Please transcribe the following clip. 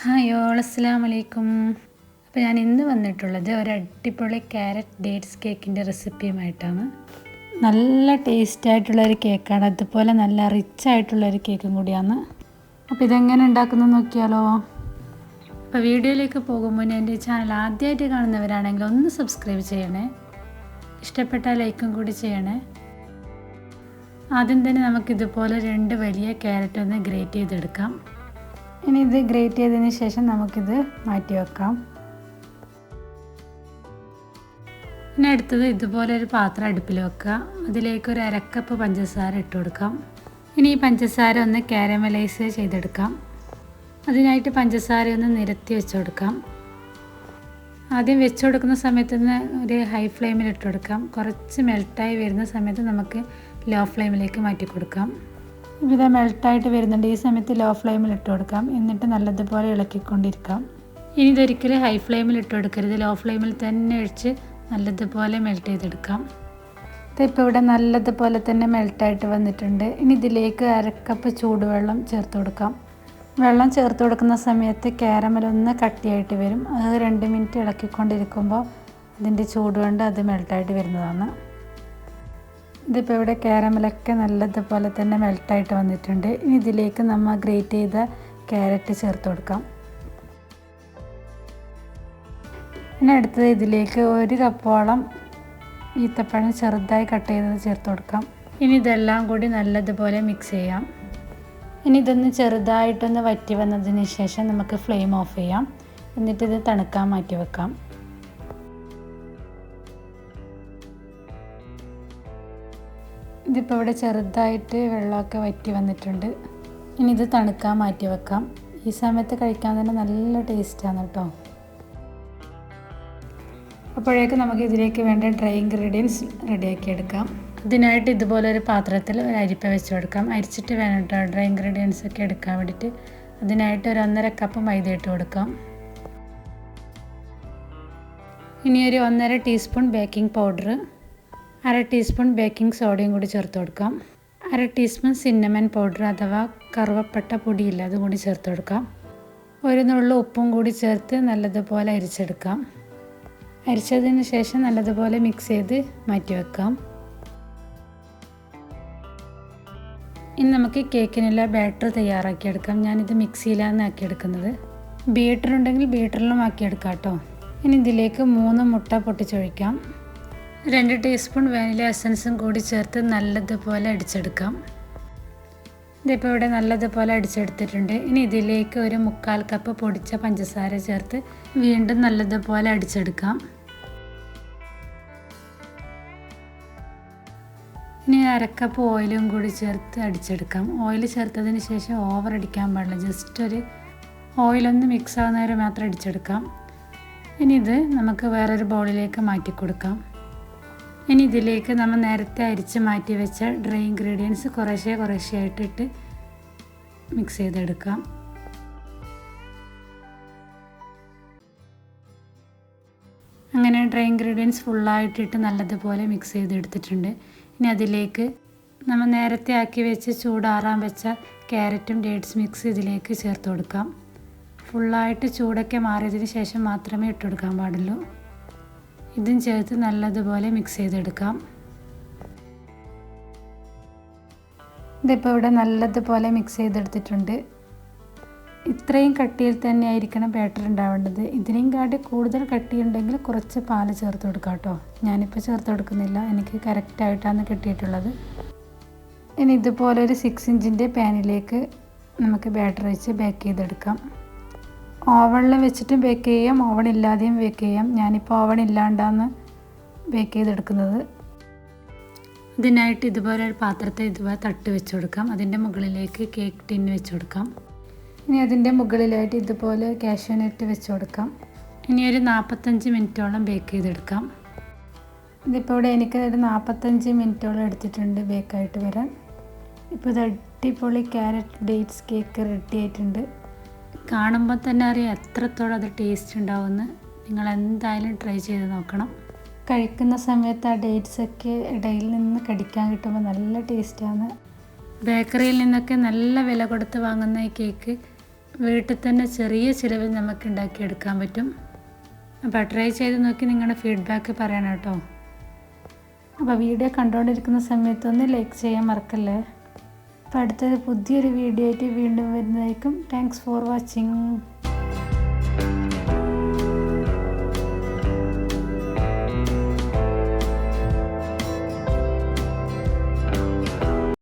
Hi all, അസ്സലാമു അലൈക്കും. അപ്പോൾ ഞാൻ ഇന്ന് വന്നിട്ടുള്ളത് ഒരു അടിപൊളി ക്യാരറ്റ് ഡേറ്റ്സ് കേക്കിൻ്റെ റെസിപ്പിയുമായിട്ടാണ്. നല്ല ടേസ്റ്റായിട്ടുള്ളൊരു കേക്കാണ്, അതുപോലെ നല്ല റിച്ച് ആയിട്ടുള്ളൊരു കേക്കും കൂടിയാണ്. അപ്പോൾ ഇതെങ്ങനെ ഉണ്ടാക്കുന്നത് നോക്കിയാലോ. അപ്പോൾ വീഡിയോയിലേക്ക് പോകുമ്പോൾ എൻ്റെ ചാനൽ ആദ്യമായിട്ട് കാണുന്നവരാണെങ്കിൽ ഒന്ന് സബ്സ്ക്രൈബ് ചെയ്യണേ, ഇഷ്ടപ്പെട്ടാൽ ലൈക്കും കൂടി ചെയ്യണേ. ആദ്യം തന്നെ നമുക്കിതുപോലെ 2 വലിയ ക്യാരറ്റ് ഒന്ന് ഗ്രേറ്റ് ചെയ്തെടുക്കാം. ഇനി ഇത് ഗ്രേറ്റ് ചെയ്തതിന് ശേഷം നമുക്കിത് മാറ്റി വെക്കാം. ഇനി അടുത്തത് ഇതുപോലെ ഒരു പാത്രം അടുപ്പിൽ വെക്കുക. അതിലേക്ക് ഒരു 1/2 കപ്പ് പഞ്ചസാര ഇട്ട് കൊടുക്കാം. ഇനി ഈ പഞ്ചസാര ഒന്ന് കാരമലൈസ് ചെയ്തെടുക്കാം. അതിനായിട്ട് പഞ്ചസാര ഒന്ന് നിരത്തി വെച്ച് കൊടുക്കാം. ആദ്യം വെച്ച് കൊടുക്കുന്ന സമയത്ത് തന്നെ ഒരു ഹൈ ഫ്ലെയിമിൽ ഇട്ട് കൊടുക്കാം. കുറച്ച് മെൽട്ടായി വരുന്ന സമയത്ത് നമുക്ക് ലോ ഫ്ലെയിമിലേക്ക് മാറ്റി കൊടുക്കാം. ഇത് മെൽട്ടായിട്ട് വരുന്നുണ്ട്. ഈ സമയത്ത് ലോ ഫ്ലെയിമിൽ ഇട്ട് കൊടുക്കാം. എന്നിട്ട് നല്ലതുപോലെ ഇളക്കിക്കൊണ്ടിരിക്കാം. ഇനി ഇതൊരിക്കലും ഹൈ ഫ്ലെയിമിൽ ഇട്ട് കൊടുക്കരുത്, ലോ ഫ്ലെയിമിൽ തന്നെ ഒഴിച്ച് നല്ലതുപോലെ മെൽറ്റ് ചെയ്തെടുക്കാം. ഇതിപ്പോൾ ഇവിടെ നല്ലതുപോലെ തന്നെ മെൽട്ടായിട്ട് വന്നിട്ടുണ്ട്. ഇനി ഇതിലേക്ക് 1/2 കപ്പ് ചൂടുവെള്ളം ചേർത്ത് കൊടുക്കാം. വെള്ളം ചേർത്ത് കൊടുക്കുന്ന സമയത്ത് കാരമൽ ഒന്ന് കട്ടിയായിട്ട് വരും. അത് 2 മിനിറ്റ് ഇളക്കിക്കൊണ്ടിരിക്കുമ്പോൾ അതിൻ്റെ ചൂടുകൊണ്ട് അത് മെൽട്ടായിട്ട് വരുന്നതാണ്. ഇതിപ്പോൾ ഇവിടെ കാരമലൊക്കെ നല്ലതുപോലെ തന്നെ മെൽട്ടായിട്ട് വന്നിട്ടുണ്ട്. ഇനി ഇതിലേക്ക് നമ്മൾ ഗ്രേറ്റ് ചെയ്ത ക്യാരറ്റ് ചേർത്ത് കൊടുക്കാം. ഇനി അടുത്തത് ഇതിലേക്ക് 1 കപ്പോളം ഈത്തപ്പഴം ചെറുതായി കട്ട് ചെയ്തത് ചേർത്ത് കൊടുക്കാം. ഇനി ഇതെല്ലാം കൂടി നല്ലതുപോലെ മിക്സ് ചെയ്യാം. ഇനി ഇതൊന്ന് ചെറുതായിട്ടൊന്ന് വറ്റി വന്നതിന് ശേഷം നമുക്ക് ഫ്ലെയിം ഓഫ് ചെയ്യാം. എന്നിട്ട് ഇത് തണുക്കാൻ മാറ്റി വെക്കാം. ഇതിപ്പോൾ ഇവിടെ ചെറുതായിട്ട് വെള്ളമൊക്കെ വറ്റി വന്നിട്ടുണ്ട്. ഇനി ഇത് തണുക്കാൻ മാറ്റി വെക്കാം. ഈ സമയത്ത് കഴിക്കാൻ തന്നെ നല്ല ടേസ്റ്റാണ് കേട്ടോ. അപ്പോഴേക്കും നമുക്ക് ഇതിലേക്ക് വേണ്ട ഡ്രൈ ഇൻഗ്രീഡിയൻസ് റെഡിയാക്കി എടുക്കാം. അതിനായിട്ട് ഇതുപോലൊരു പാത്രത്തിൽ ഒരു അരിപ്പ വെച്ച് കൊടുക്കാം. അരിച്ചിട്ട് വേണം കേട്ടോ ഡ്രൈ ഇൻഗ്രീഡിയൻസ് ഒക്കെ എടുക്കാൻ വേണ്ടിയിട്ട്. അതിനായിട്ട് ഒരു 1.5 കപ്പ് മൈദ ഇട്ട് കൊടുക്കാം. ഇനി ഒരു 1.5 teaspoon baking powder, 1/2 teaspoon baking സോഡയും കൂടി ചേർത്ത് കൊടുക്കാം. 1/2 ടീസ്പൂൺ സിന്നമൺ പൗഡർ അഥവാ കറുവപ്പട്ട പൊടിയില്ല, അതും കൂടി ചേർത്ത് കൊടുക്കാം. ഒരു നുള്ളു ഉപ്പും കൂടി ചേർത്ത് നല്ലതുപോലെ അരിച്ചെടുക്കാം. അരിച്ചതിന് ശേഷം നല്ലതുപോലെ മിക്സ് ചെയ്ത് മാറ്റി വെക്കാം. ഇനി നമുക്ക് കേക്കിനുള്ള ബാറ്റർ തയ്യാറാക്കിയെടുക്കാം. ഞാനിത് മിക്സിയിലാണ് ആക്കിയെടുക്കുന്നത്. ബീറ്റർ ഉണ്ടെങ്കിൽ ബീറ്ററിലും ആക്കിയെടുക്കാം കേട്ടോ. ഇനി ഇതിലേക്ക് 3 മുട്ട പൊട്ടിച്ചൊഴിക്കാം. 2 ടീസ്പൂൺ വാനില എസൻസും കൂടി ചേർത്ത് നല്ലതുപോലെ അടിച്ചെടുക്കാം. ഇതിപ്പോൾ ഇവിടെ നല്ലതുപോലെ അടിച്ചെടുത്തിട്ടുണ്ട്. ഇനി ഇതിലേക്ക് ഒരു 3/4 കപ്പ് പൊടിച്ച പഞ്ചസാര ചേർത്ത് വീണ്ടും നല്ലതുപോലെ അടിച്ചെടുക്കാം. ഇനി 1/2 കപ്പ് ഓയിലും കൂടി ചേർത്ത് അടിച്ചെടുക്കാം. ഓയിൽ ചേർത്തതിന് ശേഷം ഓവർ അടിക്കാൻ പാടില്ല, ജസ്റ്റ് ഒരു ഓയിലൊന്ന് മിക്സ് ആവുന്ന വരെ മാത്രം അടിച്ചെടുക്കാം. ഇനി ഇത് നമുക്ക് വേറൊരു ബൗളിലേക്ക് മാറ്റി കൊടുക്കാം. ഇനി ഇതിലേക്ക് നമ്മൾ നേരത്തെ അരിച്ച് മാറ്റി വെച്ച ഡ്രൈ ഇൻഗ്രീഡിയൻസ് കുറേശ്ശെ ആയിട്ടിട്ട് മിക്സ് ചെയ്തെടുക്കാം. അങ്ങനെ ഡ്രൈ ഇൻഗ്രീഡിയൻസ് ഫുള്ളായിട്ടിട്ട് നല്ലതുപോലെ മിക്സ് ചെയ്തെടുത്തിട്ടുണ്ട്. ഇനി അതിലേക്ക് നമ്മൾ നേരത്തെ ആക്കി വെച്ച് ചൂടാറാൻ വെച്ച ക്യാരറ്റും ഡേറ്റ്സ് മിക്സ് ഇതിലേക്ക് ചേർത്ത് കൊടുക്കാം. ഫുള്ളായിട്ട് ചൂടൊക്കെ മാറിയതിന് ശേഷം മാത്രമേ ഇട്ട് കൊടുക്കാൻ പാടുള്ളൂ. ഇതും ചേർത്ത് നല്ലതുപോലെ മിക്സ് ചെയ്തെടുക്കാം. ഇതിപ്പോൾ ഇവിടെ നല്ലതുപോലെ മിക്സ് ചെയ്തെടുത്തിട്ടുണ്ട്. ഇത്രയും കട്ടിയിൽ തന്നെ ആയിരിക്കണം ബാറ്റർ ഉണ്ടാവേണ്ടത്. ഇതിനെയും കാട്ടി കൂടുതൽ കട്ടിയുണ്ടെങ്കിൽ കുറച്ച് പാല് ചേർത്ത് കൊടുക്കാം കേട്ടോ. ഞാനിപ്പോൾ ചേർത്ത് കൊടുക്കുന്നില്ല, എനിക്ക് കറക്റ്റായിട്ടാണ് കിട്ടിയിട്ടുള്ളത്. ഇനി ഇതുപോലെ ഒരു 6 ഇഞ്ചിൻ്റെ പാനിലേക്ക് നമുക്ക് ബാറ്റർ വെച്ച് ബേക്ക് ചെയ്തെടുക്കാം. ഓവണിൽ വെച്ചിട്ടും ബേക്ക് ചെയ്യാം, ഓവൺ ഇല്ലാതെയും ബേക്ക് ചെയ്യാം. ഞാനിപ്പോൾ ഓവൺ ഇല്ലാണ്ടാണ് ബേക്ക് ചെയ്തെടുക്കുന്നത്. ഇതിനായിട്ട് ഇതുപോലെ ഒരു പാത്രത്തെ ഇതുപോലെ തട്ട് വെച്ച് കൊടുക്കാം. അതിൻ്റെ മുകളിലേക്ക് കേക്ക് ടിന്ന് വെച്ച് കൊടുക്കാം. ഇനി അതിൻ്റെ മുകളിലായിട്ട് ഇതുപോലെ കാഷ്യൂ നട്ട് വെച്ച് കൊടുക്കാം. ഇനി ഒരു 45 മിനിറ്റോളം ബേക്ക് ചെയ്തെടുക്കാം. ഇതിപ്പോൾ ഇവിടെ എനിക്ക് ഒരു 45 മിനിറ്റോളം എടുത്തിട്ടുണ്ട് ബേക്കായിട്ട് വരാൻ. ഇപ്പോൾ ഇത് അടിപൊളി ക്യാരറ്റ് ഡേറ്റ്സ് കേക്ക് റെഡി ആയിട്ടുണ്ട്. കാണുമ്പോൾ തന്നെ അറിയാം എത്രത്തോളം അത് ടേസ്റ്റ് ഉണ്ടാവുമെന്ന്. നിങ്ങൾ എന്തായാലും ട്രൈ ചെയ്ത് നോക്കണം. കഴിക്കുന്ന സമയത്ത് ആ ഡേറ്റ്സൊക്കെ ഇടയിൽ നിന്ന് കടിക്കാൻ കിട്ടുമ്പോൾ നല്ല ടേസ്റ്റാണ്. ബേക്കറിയിൽ നിന്നൊക്കെ നല്ല വില കൊടുത്ത് വാങ്ങുന്ന ഈ കേക്ക് വീട്ടിൽ തന്നെ ചെറിയ ചിലവിൽ നമുക്ക് ഉണ്ടാക്കിയെടുക്കാൻ പറ്റും. അപ്പോൾ ട്രൈ ചെയ്ത് നോക്കി നിങ്ങളുടെ ഫീഡ്ബാക്ക് പറയണം കേട്ടോ. അപ്പോൾ വീഡിയോ കണ്ടുകൊണ്ടിരിക്കുന്ന സമയത്ത് ഒന്ന് ലൈക്ക് ചെയ്യാൻ മറക്കല്ലേ. അപ്പോൾ അടുത്തൊരു പുതിയൊരു വീഡിയോ ആയിട്ട് വീണ്ടും വരുന്നതായിരിക്കും. Thanks for watching.